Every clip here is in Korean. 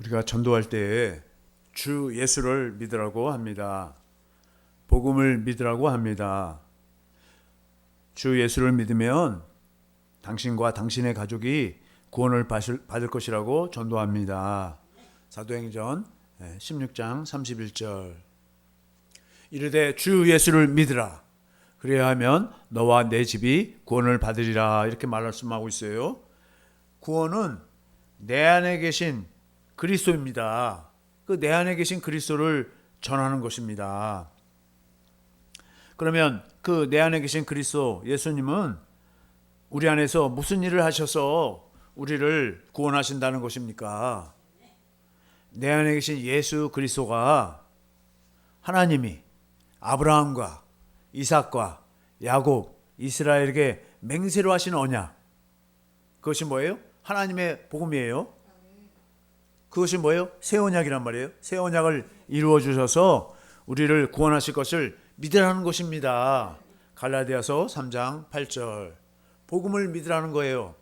우리가 전도할 때 주 예수를 믿으라고 합니다. 복음을 믿으라고 합니다. 주 예수를 믿으면 당신과 당신의 가족이 구원을 받을 것이라고 전도합니다. 사도행전 16장 31절. 이르되 주 예수를 믿으라. 그래야 하면 너와 내 집이 구원을 받으리라. 이렇게 말씀하고 있어요. 구원은 내 안에 계신 그리스도입니다. 그 내 안에 계신 그리스도를 전하는 것입니다. 그러면 그 내 안에 계신 그리스도 예수님은 우리 안에서 무슨 일을 하셔서 우리를 구원하신다는 것입니까? 내 안에 계신 예수 그리스도가 하나님이 아브라함과 이삭과 야곱, 이스라엘에게 맹세로 하신 언약, 그것이 뭐예요? 하나님의 복음이에요. 그것이 뭐예요? 새 언약이란 말이에요. 새 언약을 이루어 주셔서 우리를 구원하실 것을 믿으라는 것입니다. 갈라디아서 3장 8절. 복음을 믿으라는 거예요.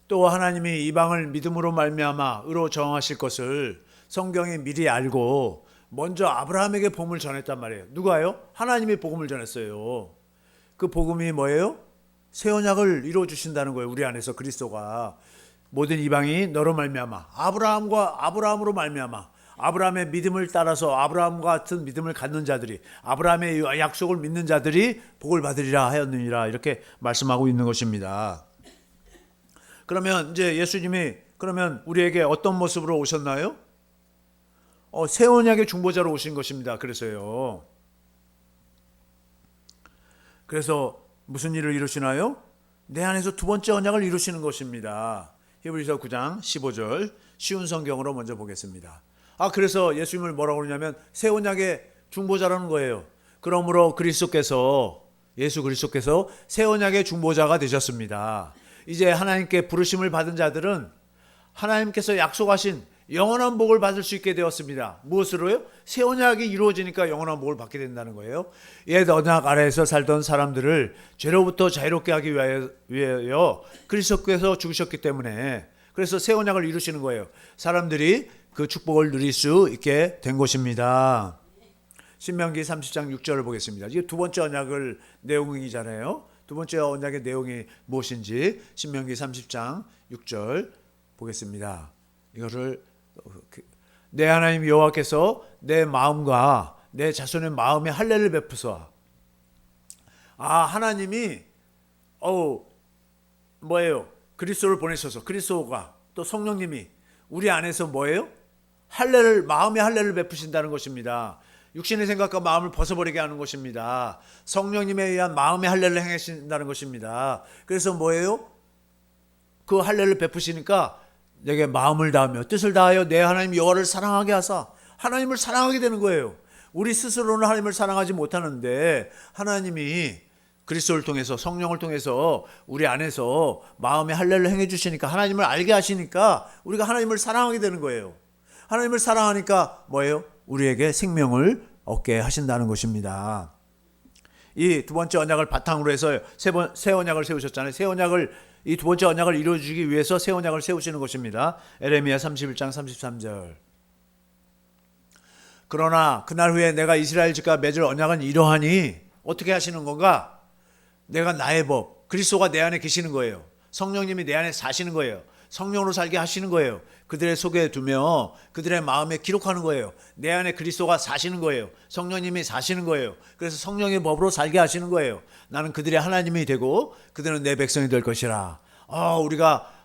또 하나님이 이방을 믿음으로 말미암아 의로 정하실 것을 성경이 미리 알고 먼저 아브라함에게 복음을 전했단 말이에요. 누가요? 하나님이 복음을 전했어요. 그 복음이 뭐예요? 새 언약을 이루어 주신다는 거예요. 우리 안에서 그리스도가 모든 이방이 너로 말미암아 아브라함으로 말미암아 아브라함의 믿음을 따라서 아브라함 같은 믿음을 갖는 자들이 아브라함의 약속을 믿는 자들이 복을 받으리라 하였느니라 이렇게 말씀하고 있는 것입니다. 그러면 이제 예수님이 그러면 우리에게 어떤 모습으로 오셨나요? 새 언약의 중보자로 오신 것입니다. 그래서 무슨 일을 이루시나요? 내 안에서 두 번째 언약을 이루시는 것입니다. 히브리서 9장 15절 쉬운 성경으로 먼저 보겠습니다. 그래서 예수님을 뭐라고 그러냐면 새 언약의 중보자라는 거예요. 그러므로 예수 그리스도께서 새 언약의 중보자가 되셨습니다. 이제 하나님께 부르심을 받은 자들은 하나님께서 약속하신 영원한 복을 받을 수 있게 되었습니다. 무엇으로요? 새 언약이 이루어지니까 영원한 복을 받게 된다는 거예요. 옛 언약 아래에서 살던 사람들을 죄로부터 자유롭게 하기 위하여 그리스도께서 죽으셨기 때문에 그래서 새 언약을 이루시는 거예요. 사람들이 그 축복을 누릴 수 있게 된 것입니다. 신명기 30장 6절을 보겠습니다. 이게 두 번째 언약을 내용이잖아요. 두 번째 언약의 내용이 무엇인지 신명기 30장 6절 보겠습니다. 이거를 내 하나님 여호와께서 내 마음과 내 자손의 마음에 할례를 베푸사. 하나님이 뭐예요? 그리스도를 보내셔서 그리스도가 또 성령님이 우리 안에서 뭐예요? 마음의 할례를 베푸신다는 것입니다. 육신의 생각과 마음을 벗어버리게 하는 것입니다. 성령님에 의한 마음의 할례를 행하신다는 것입니다. 그래서 뭐예요? 그 할례를 베푸시니까 내게 마음을 다하며 뜻을 다하여 내 하나님 여호와를 사랑하게 하사 하나님을 사랑하게 되는 거예요. 우리 스스로는 하나님을 사랑하지 못하는데 하나님이 그리스도를 통해서 성령을 통해서 우리 안에서 마음의 할례를 행해 주시니까 하나님을 알게 하시니까 우리가 하나님을 사랑하게 되는 거예요. 하나님을 사랑하니까 뭐예요? 우리에게 생명을 얻게 하신다는 것입니다. 이 두 번째 언약을 바탕으로 해서 새 언약을 세우셨잖아요. 이 두 번째 언약을 이루어주기 위해서 새 언약을 세우시는 것입니다. 에레미야 31장 33절. 그러나 그날 후에 내가 이스라엘 집과 맺을 언약은 이러하니 어떻게 하시는 건가? 내가 나의 법, 그리스도가 내 안에 계시는 거예요. 성령님이 내 안에 사시는 거예요. 성령으로 살게 하시는 거예요. 그들의 속에 두며 그들의 마음에 기록하는 거예요. 내 안에 그리스도가 사시는 거예요. 성령님이 사시는 거예요. 그래서 성령의 법으로 살게 하시는 거예요. 나는 그들의 하나님이 되고 그들은 내 백성이 될 것이라.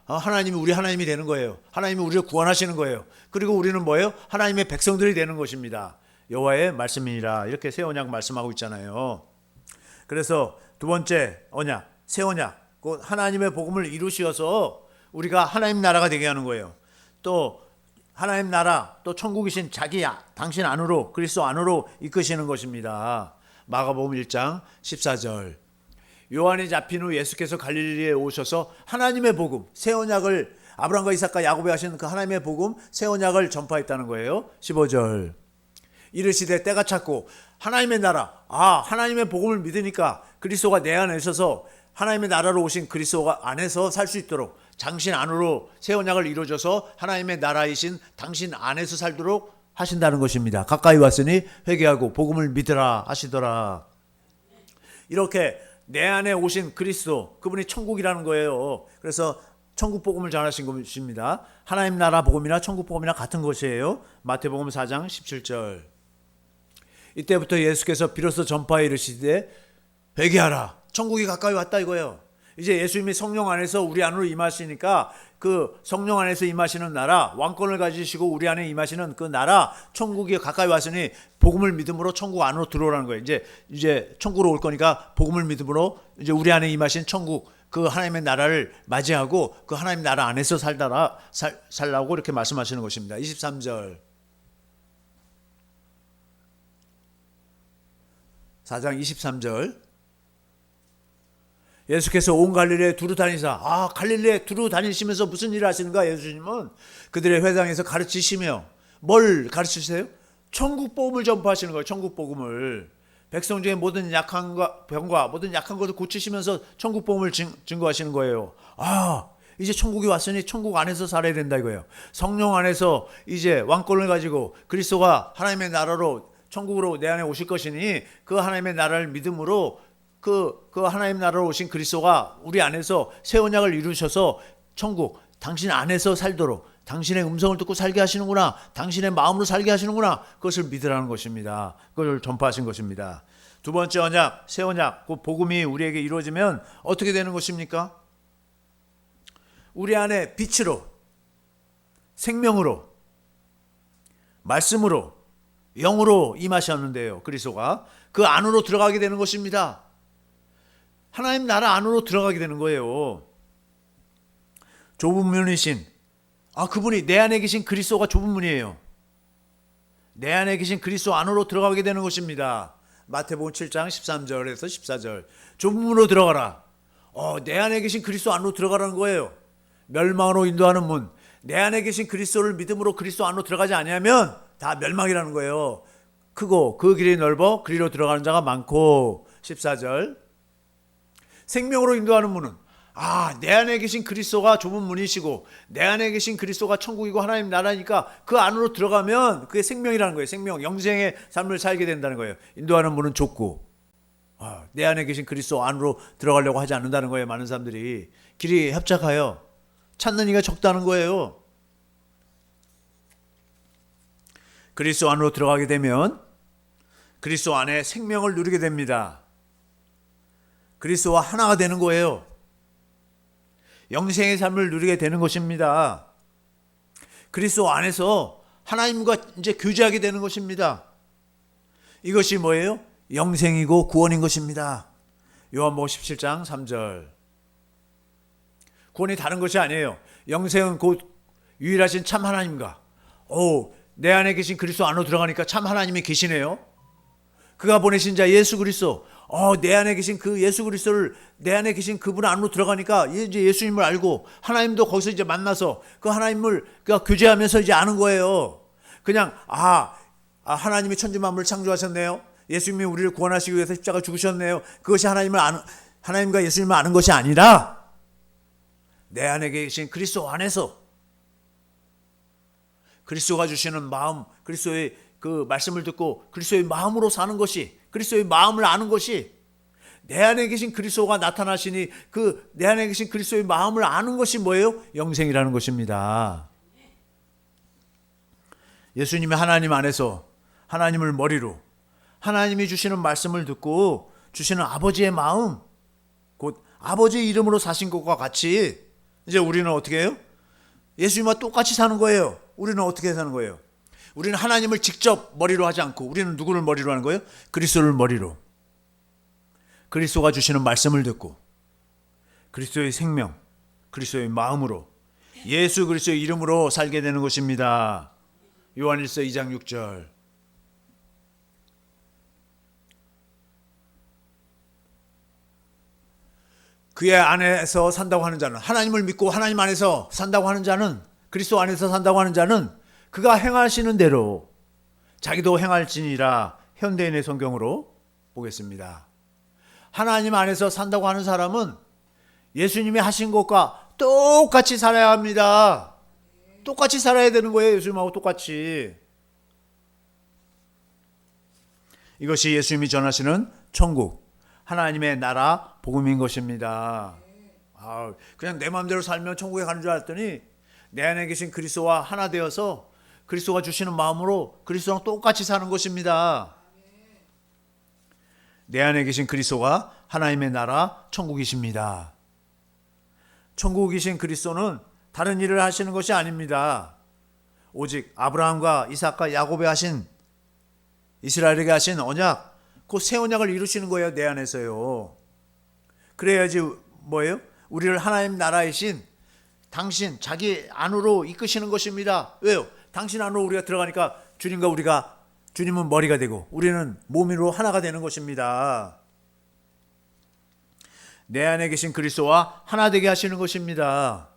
하나님이 우리 하나님이 되는 거예요. 하나님이 우리를 구원하시는 거예요. 그리고 우리는 뭐예요? 하나님의 백성들이 되는 것입니다. 여호와의 말씀이니라. 이렇게 새 언약 말씀하고 있잖아요. 그래서 두 번째 언약, 새 언약, 곧 하나님의 복음을 이루셔서 우리가 하나님 나라가 되게 하는 거예요. 또 하나님 나라, 또 천국이신 당신 안으로 그리스도 안으로 이끄시는 것입니다. 마가복음 1장 14절. 요한이 잡힌 후 예수께서 갈릴리에 오셔서 하나님의 복음, 새 언약을 아브라함과 이삭과 야곱에 하신 그 하나님의 복음, 새 언약을 전파했다는 거예요. 15절. 이르시되 때가 찼고 하나님의 나라, 하나님의 복음을 믿으니까 그리스도가 내 안에 있어서 하나님의 나라로 오신 그리스도가 안에서 살 수 있도록 당신 안으로 새 언약을 이루어져서 하나님의 나라이신 당신 안에서 살도록 하신다는 것입니다. 가까이 왔으니 회개하고 복음을 믿으라 하시더라. 이렇게 내 안에 오신 그리스도, 그분이 천국이라는 거예요. 그래서 천국 복음을 전하신 것입니다. 하나님 나라 복음이나 천국 복음이나 같은 것이에요. 마태복음 4장 17절. 이때부터 예수께서 비로소 전파에 이르시되 회개하라. 천국이 가까이 왔다 이거예요. 이제 예수님이 성령 안에서 우리 안으로 임하시니까 그 성령 안에서 임하시는 나라, 왕권을 가지시고 우리 안에 임하시는 그 나라, 천국이 가까이 왔으니 복음을 믿음으로 천국 안으로 들어오라는 거예요. 이제 천국으로 올 거니까 복음을 믿음으로 이제 우리 안에 임하신 천국, 그 하나님의 나라를 맞이하고 그 하나님 나라 안에서 살라고 이렇게 말씀하시는 것입니다. 23절. 4장 23절. 예수께서 온 갈릴리에 두루 다니사. 갈릴리에 두루 다니시면서 무슨 일을 하시는가? 예수님은 그들의 회당에서 가르치시며 뭘 가르치세요? 천국 복음을 전파하시는 거예요. 천국 복음을. 백성 중에 모든 약한 병과 모든 약한 것을 고치시면서 천국 복음을 증거하시는 거예요. 이제 천국이 왔으니 천국 안에서 살아야 된다 이거예요. 성령 안에서 이제 왕권을 가지고 그리스도가 하나님의 나라로 천국으로 내 안에 오실 것이니 그 하나님의 나라를 믿음으로 그 하나님 나라로 오신 그리스도가 우리 안에서 새 언약을 이루셔서 천국 당신 안에서 살도록 당신의 음성을 듣고 살게 하시는구나, 당신의 마음으로 살게 하시는구나, 그것을 믿으라는 것입니다. 그걸 전파하신 것입니다. 두 번째 언약, 새 언약, 그 복음이 우리에게 이루어지면 어떻게 되는 것입니까? 우리 안에 빛으로, 생명으로, 말씀으로, 영으로 임하셨는데요. 그리스도가 그 안으로 들어가게 되는 것입니다. 하나님 나라 안으로 들어가게 되는 거예요. 좁은 문이신 그분이 내 안에 계신 그리스도가 좁은 문이에요. 내 안에 계신 그리스도 안으로 들어가게 되는 것입니다. 마태복음 7장 13절에서 14절. 좁은 문으로 들어가라. 내 안에 계신 그리스도 안으로 들어가라는 거예요. 멸망으로 인도하는 문. 내 안에 계신 그리스도를 믿음으로 그리스도 안으로 들어가지 아니하면 다 멸망이라는 거예요. 크고 그 길이 넓어 그리로 들어가는 자가 많고. 14절. 생명으로 인도하는 문은 내 안에 계신 그리스도가 좁은 문이시고 내 안에 계신 그리스도가 천국이고 하나님 나라니까 그 안으로 들어가면 그게 생명이라는 거예요. 생명, 영생의 삶을 살게 된다는 거예요. 인도하는 문은 좁고 내 안에 계신 그리스도 안으로 들어가려고 하지 않는다는 거예요. 많은 사람들이 길이 협착하여 찾는 이가 적다는 거예요. 그리스도 안으로 들어가게 되면 그리스도 안에 생명을 누리게 됩니다. 그리스도와 하나가 되는 거예요. 영생의 삶을 누리게 되는 것입니다. 그리스도 안에서 하나님과 이제 교제하게 되는 것입니다. 이것이 뭐예요? 영생이고 구원인 것입니다. 요한복음 17장 3절. 구원이 다른 것이 아니에요. 영생은 곧 유일하신 참 하나님과 내 안에 계신 그리스도 안으로 들어가니까 참 하나님이 계시네요. 그가 보내신 자 예수 그리스도, 내 안에 계신 그 예수 그리스도를, 내 안에 계신 그분 안으로 들어가니까 이제 예수님을 알고 하나님도 거기서 이제 만나서 그 하나님을 교제하면서 이제 아는 거예요. 그냥 하나님이 천지 만물을 창조하셨네요. 예수님이 우리를 구원하시기 위해서 십자가 죽으셨네요. 그것이 하나님과 예수님을 아는 것이 아니라 내 안에 계신 그리스도 안에서 그리스도가 주시는 마음, 그리스도의 그 말씀을 듣고 그리스도의 마음으로 사는 것이, 그리스도의 마음을 아는 것이, 내 안에 계신 그리스도가 나타나시니 그 내 안에 계신 그리스도의 마음을 아는 것이 뭐예요? 영생이라는 것입니다. 예수님이 하나님 안에서 하나님을 머리로 하나님이 주시는 말씀을 듣고 주시는 아버지의 마음, 곧 아버지의 이름으로 사신 것과 같이 이제 우리는 어떻게 해요? 예수님과 똑같이 사는 거예요. 우리는 어떻게 사는 거예요? 우리는 하나님을 직접 머리로 하지 않고 우리는 누구를 머리로 하는 거예요? 그리스도를 머리로. 그리스도가 주시는 말씀을 듣고 그리스도의 생명, 그리스도의 마음으로 예수 그리스도의 이름으로 살게 되는 것입니다. 요한일서 2장 6절. 그의 안에서 산다고 하는 자는, 하나님을 믿고 하나님 안에서 산다고 하는 자는, 그리스도 안에서 산다고 하는 자는 그가 행하시는 대로 자기도 행할지니라. 현대인의 성경으로 보겠습니다. 하나님 안에서 산다고 하는 사람은 예수님이 하신 것과 똑같이 살아야 합니다. 똑같이 살아야 되는 거예요. 예수님하고 똑같이. 이것이 예수님이 전하시는 천국, 하나님의 나라 복음인 것입니다. 그냥 내 마음대로 살면 천국에 가는 줄 알았더니 내 안에 계신 그리스도와 하나 되어서 그리스도가 주시는 마음으로 그리스도랑 똑같이 사는 것입니다. 내 안에 계신 그리스도가 하나님의 나라 천국이십니다. 천국이신 그리스도는 다른 일을 하시는 것이 아닙니다. 오직 아브라함과 이삭과 야곱에 하신, 이스라엘에게 하신 언약, 그 새 언약을 이루시는 거예요. 내 안에서요. 그래야지 뭐예요? 우리를 하나님 나라이신 당신 자기 안으로 이끄시는 것입니다. 왜요? 당신 안으로 우리가 들어가니까 주님은 머리가 되고 우리는 몸으로 하나가 되는 것입니다. 내 안에 계신 그리스도와 하나 되게 하시는 것입니다.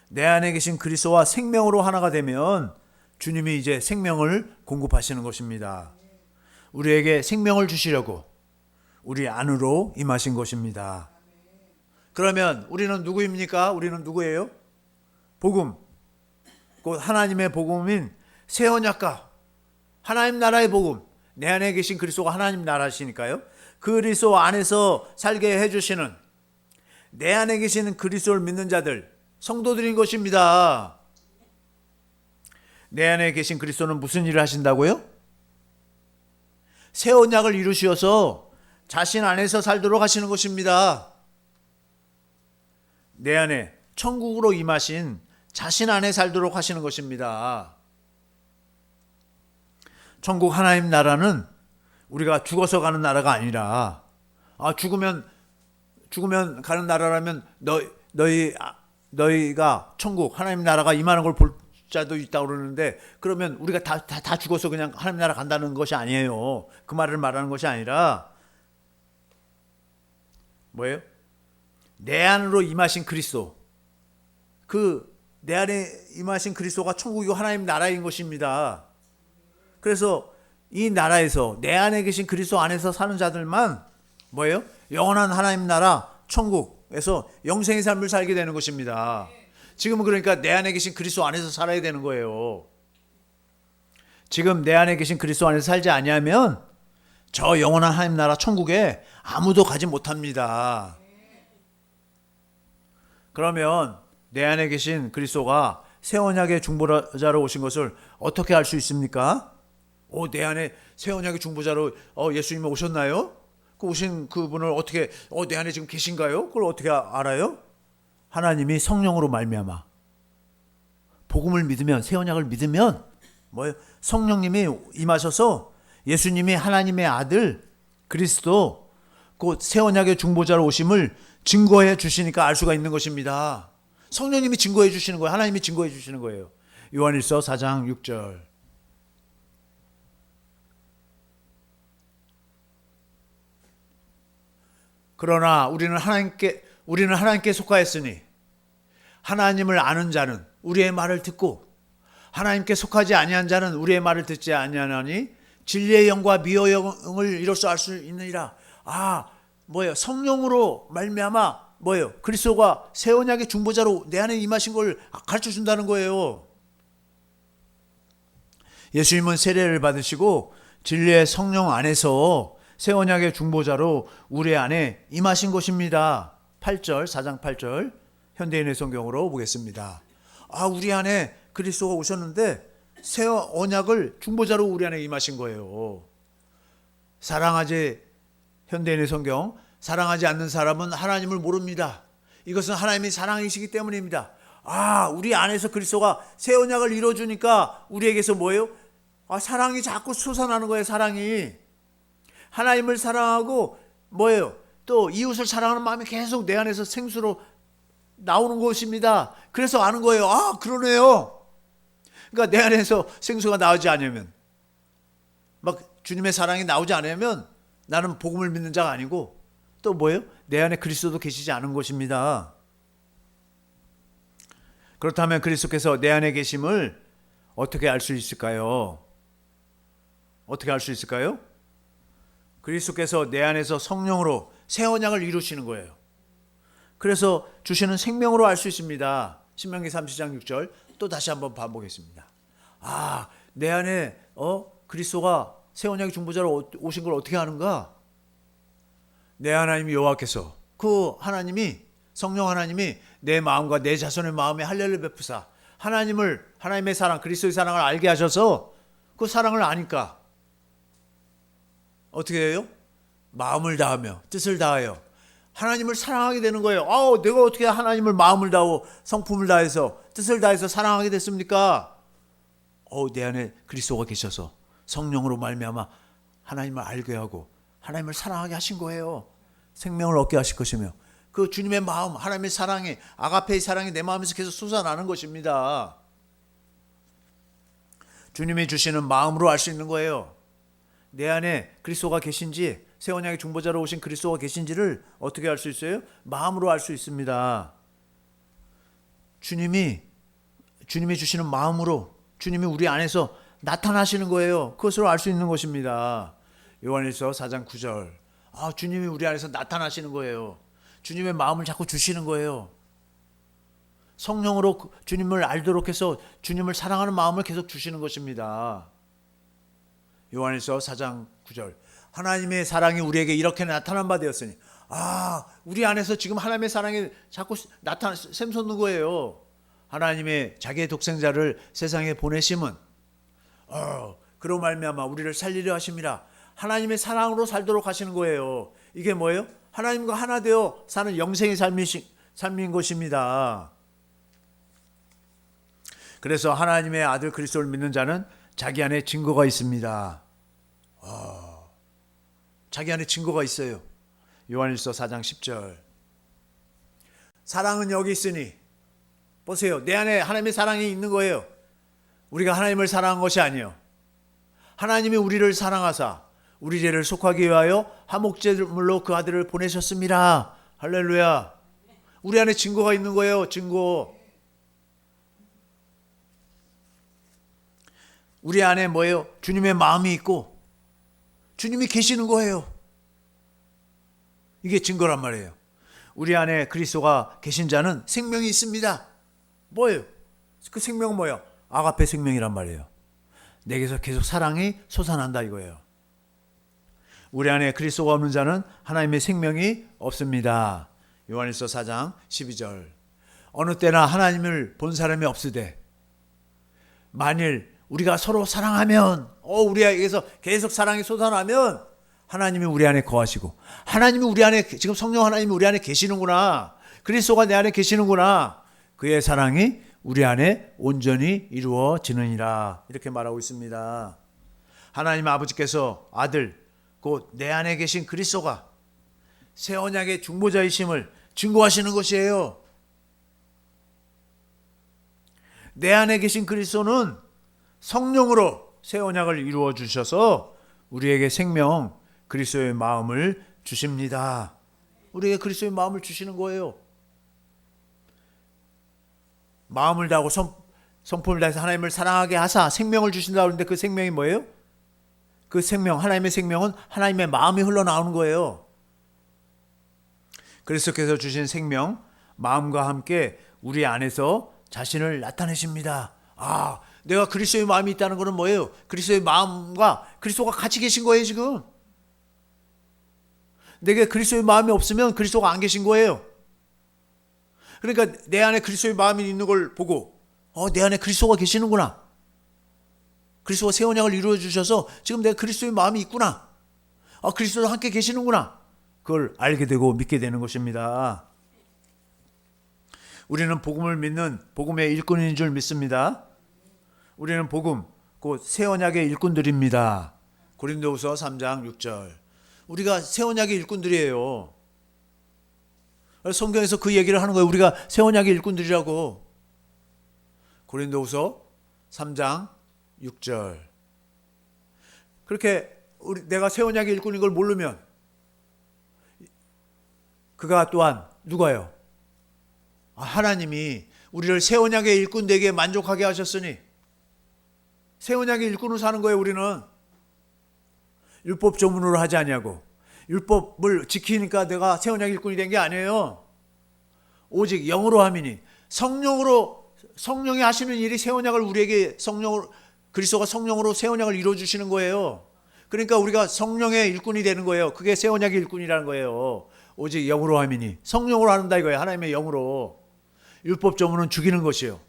내 안에 계신 그리스도와 생명으로 하나가 되면 주님이 이제 생명을 공급하시는 것입니다. 우리에게 생명을 주시려고 우리 안으로 임하신 것입니다. 그러면 우리는 누구입니까? 우리는 누구예요? 복음, 곧 하나님의 복음인 새 언약과 하나님 나라의 복음, 내 안에 계신 그리스도가 하나님 나라시니까요. 그리스도 안에서 살게 해주시는 내 안에 계시는 그리스도를 믿는 자들, 성도들인 것입니다. 내 안에 계신 그리스도는 무슨 일을 하신다고요? 새 언약을 이루시어서 자신 안에서 살도록 하시는 것입니다. 내 안에 천국으로 임하신 자신 안에 살도록 하시는 것입니다. 천국 하나님 나라는 우리가 죽어서 가는 나라가 아니라, 죽으면 가는 나라라면 너희가 천국 하나님 나라가 임하는 걸 볼 자도 있다고 그러는데, 그러면 우리가 다 죽어서 그냥 하나님 나라 간다는 것이 아니에요. 그 말을 말하는 것이 아니라 뭐예요? 내 안으로 임하신 그리스도, 그 내 안에 임하신 그리스도가 천국이고 하나님 나라인 것입니다. 그래서 이 나라에서 내 안에 계신 그리스도 안에서 사는 자들만 뭐예요? 영원한 하나님 나라 천국에서 영생의 삶을 살게 되는 것입니다. 지금은 그러니까 내 안에 계신 그리스도 안에서 살아야 되는 거예요. 지금 내 안에 계신 그리스도 안에서 살지 아니하면 저 영원한 하나님 나라 천국에 아무도 가지 못합니다. 그러면 내 안에 계신 그리스도가 새 언약의 중보자로 오신 것을 어떻게 알 수 있습니까? 내 안에 새 언약의 중보자로 예수님이 오셨나요? 그 오신 그분을 어떻게 내 안에 지금 계신가요? 그걸 어떻게 알아요? 하나님이 성령으로 말미암아 복음을 믿으면, 새 언약을 믿으면 뭐예요? 성령님이 임하셔서 예수님이 하나님의 아들 그리스도, 곧 새 언약의 중보자로 오심을 증거해 주시니까 알 수가 있는 것입니다. 성령님이 증거해 주시는 거예요. 하나님이 증거해 주시는 거예요. 요한일서 4장 6절. 그러나 우리는 하나님께 속하였으니 하나님을 아는 자는 우리의 말을 듣고 하나님께 속하지 아니한 자는 우리의 말을 듣지 아니하나니 진리의 영과 미의 영을 이로써 알 수 있느니라. 성령으로 말미암아 그리스도가 새 언약의 중보자로 내 안에 임하신 걸 가르쳐 준다는 거예요. 예수님은 세례를 받으시고 진리의 성령 안에서 새 언약의 중보자로 우리 안에 임하신 것입니다. 8절, 4장 8절 현대인의 성경으로 보겠습니다. 우리 안에 그리스도가 오셨는데 새 언약을 중보자로 우리 안에 임하신 거예요. 현대인의 성경, 사랑하지 않는 사람은 하나님을 모릅니다. 이것은 하나님이 사랑이시기 때문입니다. 우리 안에서 그리스도가 새 언약을 이루어주니까 우리에게서 뭐예요? 사랑이 자꾸 솟아나는 거예요. 사랑이. 하나님을 사랑하고 또 이웃을 사랑하는 마음이 계속 내 안에서 생수로 나오는 것입니다. 그래서 아는 거예요. 그러네요. 그러니까 내 안에서 생수가 나오지 않으면, 주님의 사랑이 나오지 않으면 나는 복음을 믿는 자가 아니고, 또 내 안에 그리스도도 계시지 않은 것입니다. 그렇다면 그리스도께서 내 안에 계심을 어떻게 알 수 있을까요? 어떻게 알 수 있을까요? 그리스도께서 내 안에서 성령으로 새 언약을 이루시는 거예요. 그래서 주시는 생명으로 알 수 있습니다. 신명기 30장 6절 또 다시 한번 반복했습니다. 아, 내 안에 그리스도가 새 언약의 중보자로 오신 걸 어떻게 아는가? 내 하나님 여호와께서, 그 하나님이, 성령 하나님이 내 마음과 내 자손의 마음에 할례를 베푸사 하나님의 사랑, 그리스도의 사랑을 알게 하셔서 그 사랑을 아니까 어떻게 해요? 마음을 다하며 뜻을 다하여 하나님을 사랑하게 되는 거예요. 내가 어떻게 하나님을 마음을 다하고 성품을 다해서 뜻을 다해서 사랑하게 됐습니까? 내 안에 그리스도가 계셔서 성령으로 말미암아 하나님을 알게 하고 하나님을 사랑하게 하신 거예요. 생명을 얻게 하실 것이며 그 주님의 마음, 하나님의 사랑이, 아가페의 사랑이 내 마음에서 계속 솟아나는 것입니다. 주님이 주시는 마음으로 알 수 있는 거예요. 내 안에 그리스도가 계신지, 새 언약의 중보자로 오신 그리스도가 계신지를 어떻게 알 수 있어요? 마음으로 알 수 있습니다. 주님이 주시는 마음으로 주님이 우리 안에서 나타나시는 거예요. 그것으로 알 수 있는 것입니다. 요한일서 4장 9절. 주님이 우리 안에서 나타나시는 거예요. 주님의 마음을 자꾸 주시는 거예요. 성령으로 주님을 알도록 해서 주님을 사랑하는 마음을 계속 주시는 것입니다. 요한일서 4장 9절. 하나님의 사랑이 우리에게 이렇게 나타난 바 되었으니, 우리 안에서 지금 하나님의 사랑이 자꾸 샘솟는 거예요. 하나님의 자기의 독생자를 세상에 보내심은 그로 말미암아 우리를 살리려 하심이라. 하나님의 사랑으로 살도록 하시는 거예요. 이게 뭐예요? 하나님과 하나 되어 사는 영생의 삶인 것입니다. 그래서 하나님의 아들 그리스도를 믿는 자는 자기 안에 증거가 있습니다. 자기 안에 증거가 있어요. 요한일서 4장 10절. 사랑은 여기 있으니, 보세요. 내 안에 하나님의 사랑이 있는 거예요. 우리가 하나님을 사랑한 것이 아니에요. 하나님이 우리를 사랑하사 우리 죄를 속하기 위하여 화목제물로 그 아들을 보내셨습니다. 할렐루야. 우리 안에 증거가 있는 거예요. 증거. 우리 안에 뭐예요? 주님의 마음이 있고 주님이 계시는 거예요. 이게 증거란 말이에요. 우리 안에 그리스도가 계신 자는 생명이 있습니다. 뭐예요? 그 생명은 뭐예요? 아가페 생명이란 말이에요. 내게서 계속 사랑이 솟아난다 이거예요. 우리 안에 그리스도가 없는 자는 하나님의 생명이 없습니다. 요한일서 4장 12절. 어느 때나 하나님을 본 사람이 없으되 만일 우리가 서로 사랑하면, 우리에게서 계속 사랑이 솟아나면 하나님이 우리 안에 거하시고, 하나님이 우리 안에, 지금 성령 하나님이 우리 안에 계시는구나, 그리스도가 내 안에 계시는구나, 그의 사랑이 우리 안에 온전히 이루어지느니라, 이렇게 말하고 있습니다. 하나님 아버지께서 아들, 곧 내 안에 계신 그리스도가 새 언약의 중보자이심을 증거하시는 것이에요. 내 안에 계신 그리스도는 성령으로 새 언약을 이루어 주셔서 우리에게 생명, 그리스도의 마음을 주십니다. 우리에게 그리스도의 마음을 주시는 거예요. 마음을 다하고 성품을 다해서 하나님을 사랑하게 하사 생명을 주신다고 하는데 그 생명이 뭐예요? 그 생명, 하나님의 생명은 하나님의 마음이 흘러나오는 거예요. 그리스도께서 주신 생명, 마음과 함께 우리 안에서 자신을 나타내십니다. 내가 그리스도의 마음이 있다는 것은 뭐예요? 그리스도의 마음과 그리스도가 같이 계신 거예요, 지금. 내게 그리스도의 마음이 없으면 그리스도가 안 계신 거예요. 그러니까 내 안에 그리스도의 마음이 있는 걸 보고, 내 안에 그리스도가 계시는구나. 그리스도가 새 언약을 이루어 주셔서 지금 내가 그리스도의 마음이 있구나. 그리스도와 함께 계시는구나. 그걸 알게 되고 믿게 되는 것입니다. 우리는 복음을 믿는 복음의 일꾼인 줄 믿습니다. 우리는 복음, 곧 새 언약의 일꾼들입니다. 고린도후서 3장 6절. 우리가 새 언약의 일꾼들이에요. 성경에서 그 얘기를 하는 거예요. 우리가 새 언약의 일꾼들이라고. 고린도후서 3장 6절. 그렇게 내가 새 언약의 일꾼인 걸 모르면 그가 또한 누가요? 하나님이 우리를 새 언약의 일꾼 되게 만족하게 하셨으니 새 언약의 일꾼으로 사는 거예요. 우리는 율법 조문으로 하지 아니하고 율법을 지키니까 내가 새 언약의 일꾼이 된 게 아니에요. 오직 영으로 함이니. 성령이 하시는 일이 새 언약을 우리에게 그리스도가 성령으로 새 언약을 이루어 주시는 거예요. 그러니까 우리가 성령의 일꾼이 되는 거예요. 그게 새 언약의 일꾼이라는 거예요. 오직 영으로 함이니. 성령으로 한다 이거예요. 하나님의 영으로. 율법적으로는 죽이는 것이에요.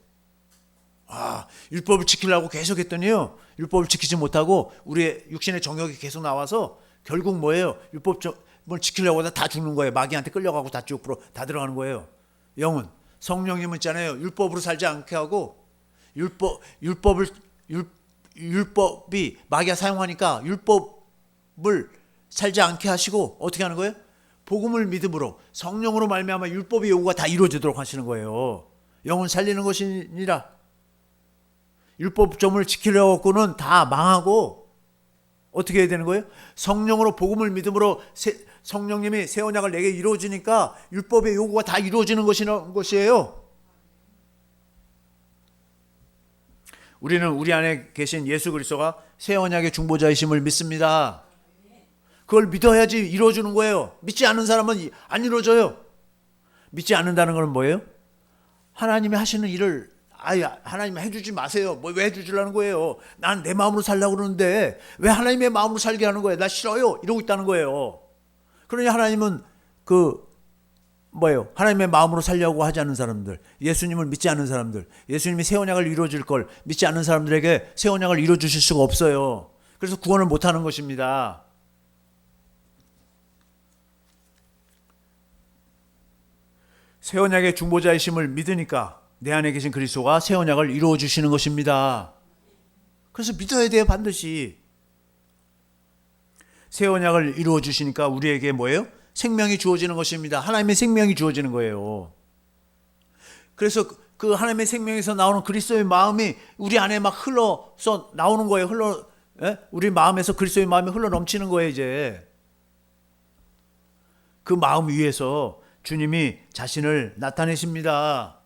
율법을 지키려고 계속 했더니요, 율법을 지키지 못하고 우리의 육신의 정욕이 계속 나와서 결국 뭐예요? 율법을 지키려고 다 죽는 거예요. 마귀한테 끌려가고 다 죽으로 다 들어가는 거예요. 영은 성령님은 있잖아요, 율법으로 살지 않게 하고 율법이 마귀가 사용하니까 율법을 살지 않게 하시고 어떻게 하는 거예요? 복음을 믿음으로 성령으로 말미암아 율법의 요구가 다 이루어지도록 하시는 거예요. 영은 살리는 것이니라. 율법점을 지키려고는 다 망하고 어떻게 해야 되는 거예요? 성령으로 복음을 믿음으로 성령님이 새 언약을 내게 이루어지니까 율법의 요구가 다 이루어지는 것이에요. 우리는 우리 안에 계신 예수 그리스도가 새 언약의 중보자이심을 믿습니다. 그걸 믿어야지 이루어지는 거예요. 믿지 않는 사람은 안 이루어져요. 믿지 않는다는 건 뭐예요? 하나님이 하시는 일을 하나님 해주지 마세요. 왜 해주시려는 거예요? 난 내 마음으로 살려고 그러는데 왜 하나님의 마음으로 살게 하는 거예요? 나 싫어요. 이러고 있다는 거예요. 그러니 하나님은 하나님의 마음으로 살려고 하지 않는 사람들, 예수님을 믿지 않는 사람들, 예수님이 새 언약을 이루어질 걸 믿지 않는 사람들에게 새 언약을 이루어주실 수가 없어요. 그래서 구원을 못하는 것입니다. 새 언약의 중보자이심을 믿으니까 내 안에 계신 그리스도가 새 언약을 이루어 주시는 것입니다. 그래서 믿어야 돼요, 반드시. 새 언약을 이루어 주시니까 우리에게 뭐예요? 생명이 주어지는 것입니다. 하나님의 생명이 주어지는 거예요. 그래서 그 하나님의 생명에서 나오는 그리스도의 마음이 우리 안에 막 흘러서 나오는 거예요. 우리 마음에서 그리스도의 마음이 흘러 넘치는 거예요, 이제. 그 마음 위에서 주님이 자신을 나타내십니다.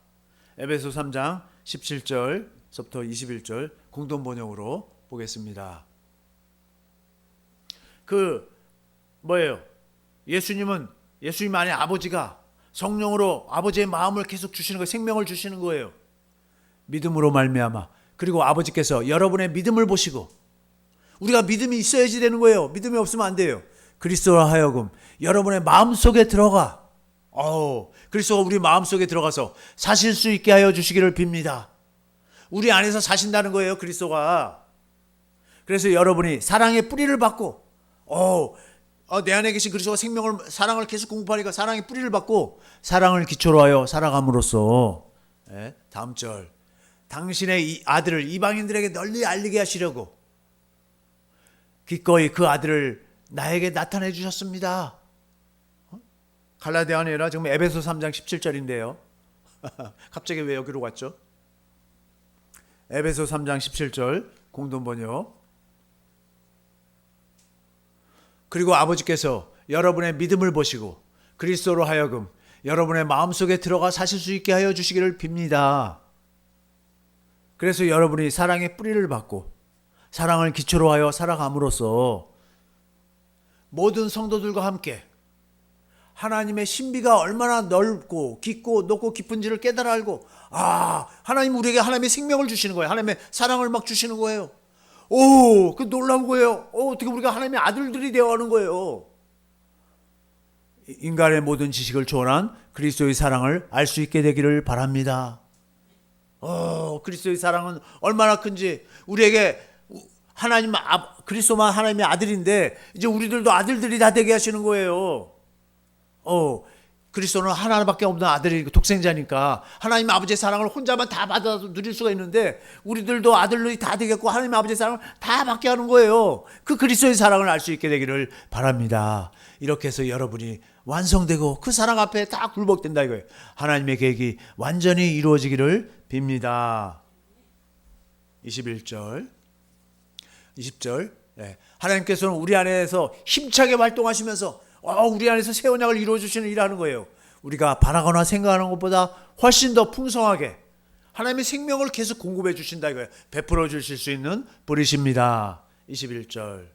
에베소 3장 17절부터 21절 공동 번역으로 보겠습니다. 예수님 안에 아버지가 성령으로 아버지의 마음을 계속 주시는 거예요. 생명을 주시는 거예요. 믿음으로 말미암아. 그리고 아버지께서 여러분의 믿음을 보시고, 우리가 믿음이 있어야지 되는 거예요. 믿음이 없으면 안 돼요. 그리스도로 하여금 여러분의 마음속에 들어가 그리스도가 우리 마음속에 들어가서 사실 수 있게 하여 주시기를 빕니다. 우리 안에서 사신다는 거예요, 그리스도가. 그래서 여러분이 사랑의 뿌리를 받고 내 안에 계신 그리스도가 사랑을 계속 공부하니까 사랑의 뿌리를 받고 사랑을 기초로 하여 살아감으로써 다음 절, 당신의 이 아들을 이방인들에게 널리 알리게 하시려고 기꺼이 그 아들을 나에게 나타내 주셨습니다. 갈라디아 아니라 지금 에베소 3장 17절인데요. 갑자기 왜 여기로 갔죠? 에베소 3장 17절 공동번역. 그리고 아버지께서 여러분의 믿음을 보시고 그리스도로 하여금 여러분의 마음속에 들어가 사실 수 있게 하여 주시기를 빕니다. 그래서 여러분이 사랑의 뿌리를 받고 사랑을 기초로 하여 살아감으로써 모든 성도들과 함께 하나님의 신비가 얼마나 넓고 깊고 높고 깊은지를 깨달아 알고 하나님 우리에게 하나님의 생명을 주시는 거예요. 하나님의 사랑을 막 주시는 거예요. 그 놀라운 거예요. 어떻게 우리가 하나님의 아들들이 되어가는 거예요. 인간의 모든 지식을 초월한 그리스도의 사랑을 알 수 있게 되기를 바랍니다. 그리스도의 사랑은 얼마나 큰지 우리에게 그리스도만 하나님의 아들인데 이제 우리들도 아들들이 다 되게 하시는 거예요. 그리스도는 하나밖에 없는 아들이고 독생자니까 하나님 아버지의 사랑을 혼자만 다 받아 누릴 수가 있는데 우리들도 아들들이 다 되겠고 하나님 아버지의 사랑을 다 받게 하는 거예요. 그 그리스도의 사랑을 알 수 있게 되기를 바랍니다. 이렇게 해서 여러분이 완성되고 그 사랑 앞에 다 굴복된다 이거예요. 하나님의 계획이 완전히 이루어지기를 빕니다. 21절 20절 하나님께서는 우리 안에서 힘차게 활동하시면서 우리 안에서 새 언약을 이루어주시는 일하는 거예요. 우리가 바라거나 생각하는 것보다 훨씬 더 풍성하게 하나님의 생명을 계속 공급해 주신다 이거예요. 베풀어 주실 수 있는 뿌리십니다. 21절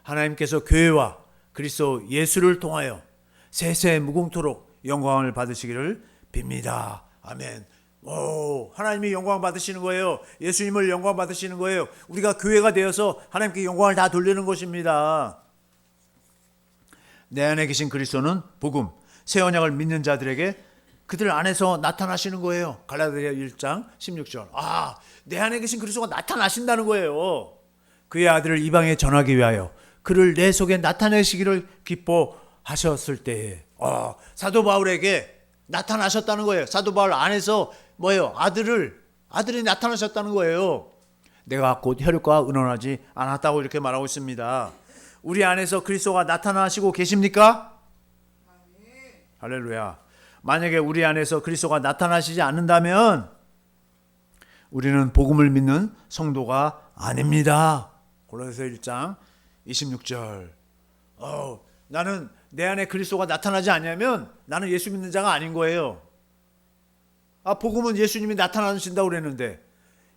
하나님께서 교회와 그리스도 예수를 통하여 세세 무궁토록 영광을 받으시기를 빕니다. 아멘. 오, 하나님이 영광 받으시는 거예요. 예수님을 영광 받으시는 거예요. 우리가 교회가 되어서 하나님께 영광을 다 돌리는 것입니다. 내 안에 계신 그리스도는 복음, 새 언약을 믿는 자들에게 그들 안에서 나타나시는 거예요. 갈라디아 1장 16절. 아, 내 안에 계신 그리스도가 나타나신다는 거예요. 그의 아들을 이방에 전하기 위하여 그를 내 속에 나타내시기를 기뻐하셨을 때에 사도 바울에게 나타나셨다는 거예요. 사도 바울 안에서 뭐예요? 아들이 나타나셨다는 거예요. 내가 곧 혈육과 의논하지 않았다고 이렇게 말하고 있습니다. 우리 안에서 그리스도가 나타나시고 계십니까? 할렐루야. 만약에 우리 안에서 그리스도가 나타나시지 않는다면 우리는 복음을 믿는 성도가 아닙니다. 골로새 1장 26절. 나는 내 안에 그리스도가 나타나지 않냐면 나는 예수 믿는 자가 아닌 거예요. 복음은 예수님이 나타나신다고 그랬는데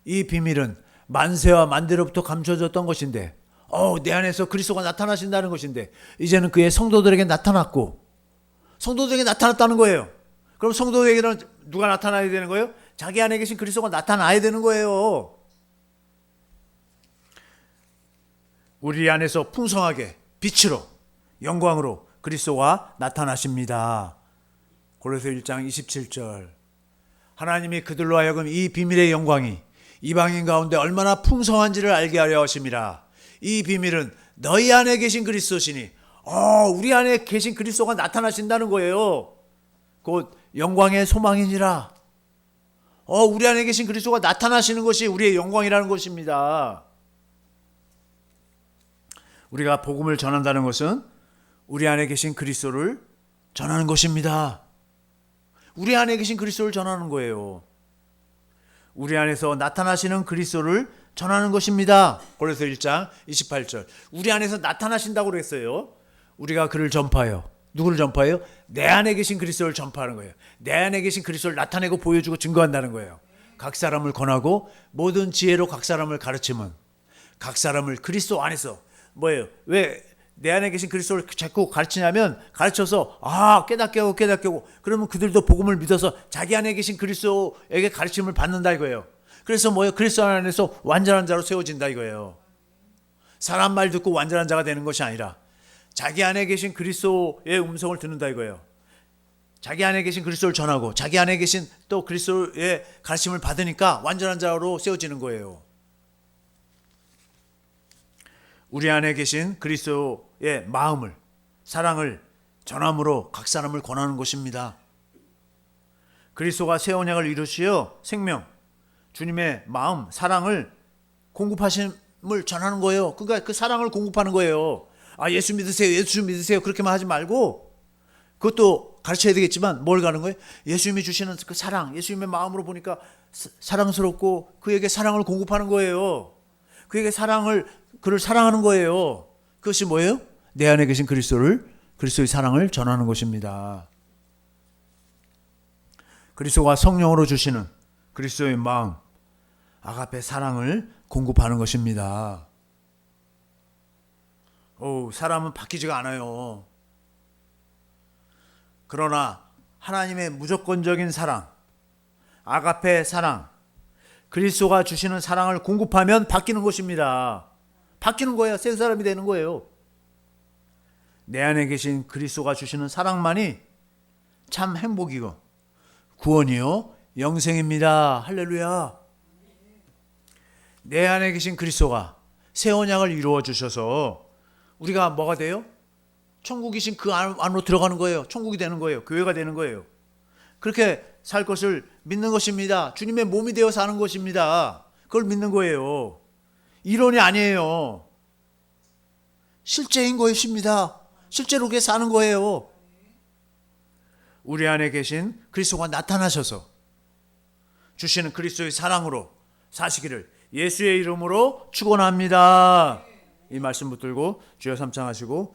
이 비밀은 만세와 만대로부터 감춰졌던 것인데 내 안에서 그리스도가 나타나신다는 것인데 이제는 그의 성도들에게 나타났고 성도들에게 나타났다는 거예요. 그럼 성도에게는 누가 나타나야 되는 거예요? 자기 안에 계신 그리스도가 나타나야 되는 거예요. 우리 안에서 풍성하게 빛으로 영광으로 그리스도가 나타나십니다. 골로새 1장 27절. 하나님이 그들로 하여금 이 비밀의 영광이 이방인 가운데 얼마나 풍성한지를 알게 하려 하심이라. 이 비밀은 너희 안에 계신 그리스도시니 우리 안에 계신 그리스도가 나타나신다는 거예요. 곧 영광의 소망이니라. 우리 안에 계신 그리스도가 나타나시는 것이 우리의 영광이라는 것입니다. 우리가 복음을 전한다는 것은 우리 안에 계신 그리스도를 전하는 것입니다. 우리 안에 계신 그리스도를 전하는 거예요. 우리 안에서 나타나시는 그리스도를 전하는 것입니다. 골로새 1장 28절. 우리 안에서 나타나신다고 그랬어요. 우리가 그를 전파해요. 누구를 전파해요? 내 안에 계신 그리스도를 전파하는 거예요. 내 안에 계신 그리스도를 나타내고 보여주고 증거한다는 거예요. 각 사람을 권하고 모든 지혜로 각 사람을 가르치면 각 사람을 그리스도 안에서 뭐예요? 왜 내 안에 계신 그리스도를 자꾸 가르치냐면 가르쳐서 깨닫게 하고 그러면 그들도 복음을 믿어서 자기 안에 계신 그리스도에게 가르침을 받는다 이거예요. 그래서 뭐예요? 그리스도 안에서 완전한 자로 세워진다 이거예요. 사람 말 듣고 완전한 자가 되는 것이 아니라 자기 안에 계신 그리스도의 음성을 듣는다 이거예요. 자기 안에 계신 그리스도를 전하고 자기 안에 계신 또 그리스도의 가르침을 받으니까 완전한 자로 세워지는 거예요. 우리 안에 계신 그리스도의 마음을, 사랑을 전함으로 각 사람을 권하는 것입니다. 그리스도가 새 언약을 이루시어 생명, 주님의 마음, 사랑을 공급하심을 전하는 거예요. 그러니까 그 사랑을 공급하는 거예요. 예수 믿으세요. 그렇게만 하지 말고 그것도 가르쳐야 되겠지만 뭘 가는 거예요? 예수님이 주시는 그 사랑, 예수님의 마음으로 보니까 사랑스럽고 그에게 사랑을 공급하는 거예요. 그에게 그를 사랑하는 거예요. 그것이 뭐예요? 내 안에 계신 그리스도의 사랑을 전하는 것입니다. 그리스도가 성령으로 주시는 그리스도의 마음, 아가페 사랑을 공급하는 것입니다. 사람은 바뀌지가 않아요. 그러나 하나님의 무조건적인 사랑, 아가페 사랑, 그리스도가 주시는 사랑을 공급하면 바뀌는 것입니다. 바뀌는 거예요. 새 사람이 되는 거예요. 내 안에 계신 그리스도가 주시는 사랑만이 참 행복이고 구원이요 영생입니다. 할렐루야. 내 안에 계신 그리스도가 새 언약을 이루어 주셔서 우리가 뭐가 돼요? 천국이신 그 안으로 들어가는 거예요. 천국이 되는 거예요. 교회가 되는 거예요. 그렇게 살 것을 믿는 것입니다. 주님의 몸이 되어 사는 것입니다. 그걸 믿는 거예요. 이론이 아니에요. 실제인 것입니다. 실제로 그렇게 사는 거예요. 우리 안에 계신 그리스도가 나타나셔서 주시는 그리스도의 사랑으로 사시기를 예수의 이름으로 축원합니다. 이 말씀 붙들고 주여 삼창하시고